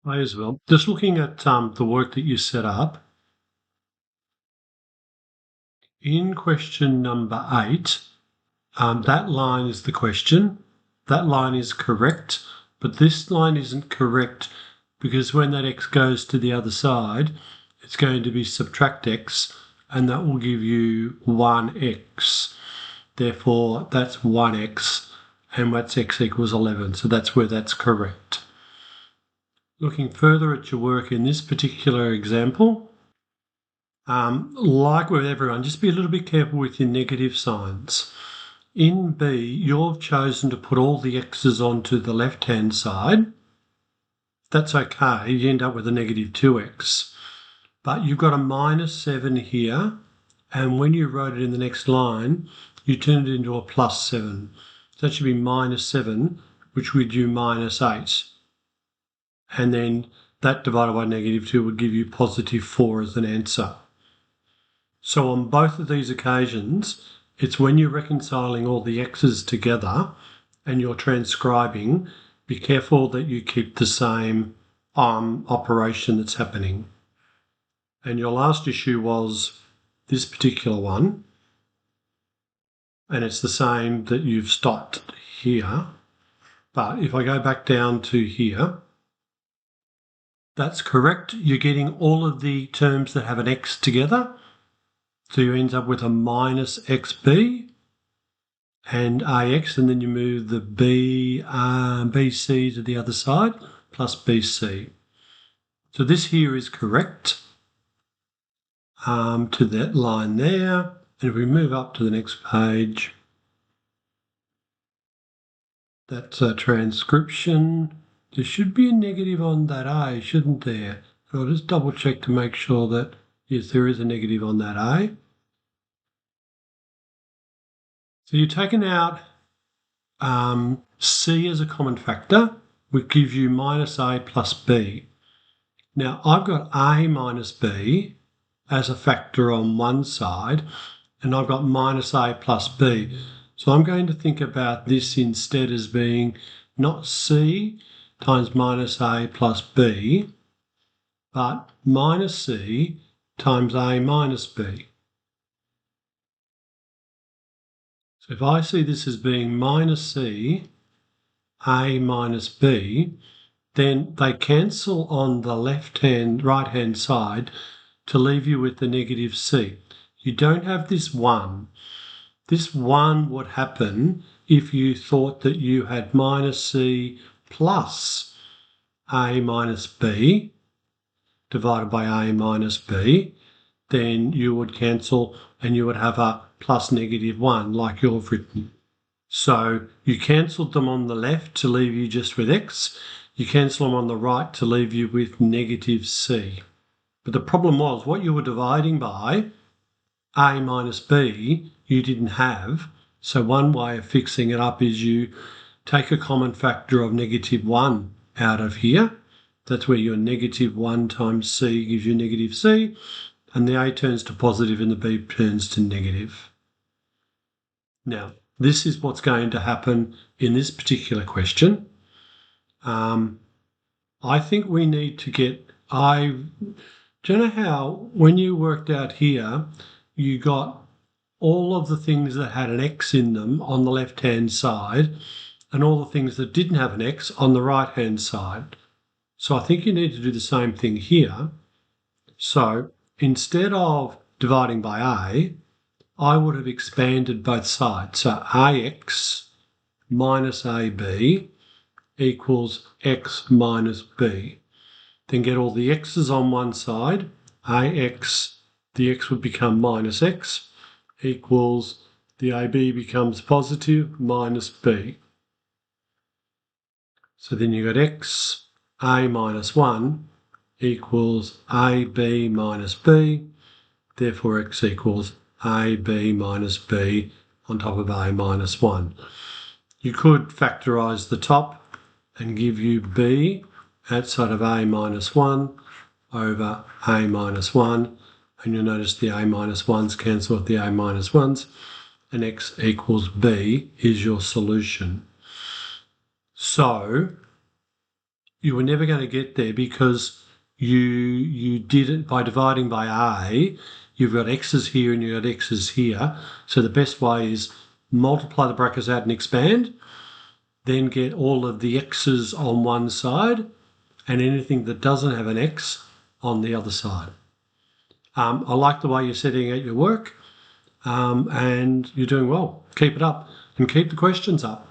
Hi, Isabelle. Just looking at the work that you set up, in question number 8, that line is the question. That line is correct, but this line isn't correct because when that x goes to the other side, it's going to be subtract x, and that will give you 1x. Therefore, that's 1x, and that's x equals 11. So that's where that's correct. Looking further at your work in this particular example, like with everyone, just be a little bit careful with your negative signs. In B, you've chosen to put all the x's onto the left-hand side. That's okay, you end up with a negative 2x. But you've got a minus 7 here, and when you wrote it in the next line, you turned it into a plus 7. So that should be minus 7, which would do minus 8. And then that divided by negative 2 would give you positive 4 as an answer. So on both of these occasions, it's when you're reconciling all the x's together and you're transcribing, be careful that you keep the same operation that's happening. And your last issue was this particular one, and it's the same that you've stopped here. But if I go back down to here, that's correct. You're getting all of the terms that have an x together. So you end up with a minus xb and ax, and then you move the bc to the other side, plus bc. So this here is correct to that line there. And if we move up to the next page, that's a transcription. There should be a negative on that A, shouldn't there? I'll just double check to make sure that, yes, there is a negative on that A. So you're taking out C as a common factor, which gives you minus A plus B. Now I've got A minus B as a factor on one side, and I've got minus A plus B. So I'm going to think about this instead as being not C times minus A plus B, but minus C times A minus B. So if I see this as being minus C, A minus B, then they cancel on the right-hand side to leave you with the negative C. You don't have this 1. This 1 would happen if you thought that you had minus C plus A minus B divided by A minus B. Then you would cancel and you would have a plus negative 1 like you've written. So you cancelled them on the left to leave you just with x. You cancel them on the right to leave you with negative c. But the problem was what you were dividing by, a minus b, you didn't have. So one way of fixing it up is you take a common factor of negative 1 out of here. That's where your negative 1 times c gives you negative c, and the a turns to positive and the b turns to negative. Now, this is what's going to happen in this particular question. I think we need to get, do you know how when you worked out here, you got all of the things that had an x in them on the left-hand side and all the things that didn't have an x on the right-hand side. So I think you need to do the same thing here. So instead of dividing by a, I would have expanded both sides. So ax minus ab equals x minus b. Then get all the x's on one side. Ax, the x would become minus x, equals the ab becomes positive minus b. So then you got x a minus 1 equals ab minus b. Therefore x equals ab minus b on top of a minus 1. You could factorise the top and give you b outside of a minus 1 over a minus 1, and you'll notice the a minus 1's cancel with the a minus 1's, and x equals b is your solution. So you were never going to get there because you did it by dividing by A. You've got x's here and you've got x's here. So the best way is multiply the brackets out and expand, then get all of the x's on one side and anything that doesn't have an x on the other side. I like the way you're setting out your work and you're doing well. Keep it up and keep the questions up.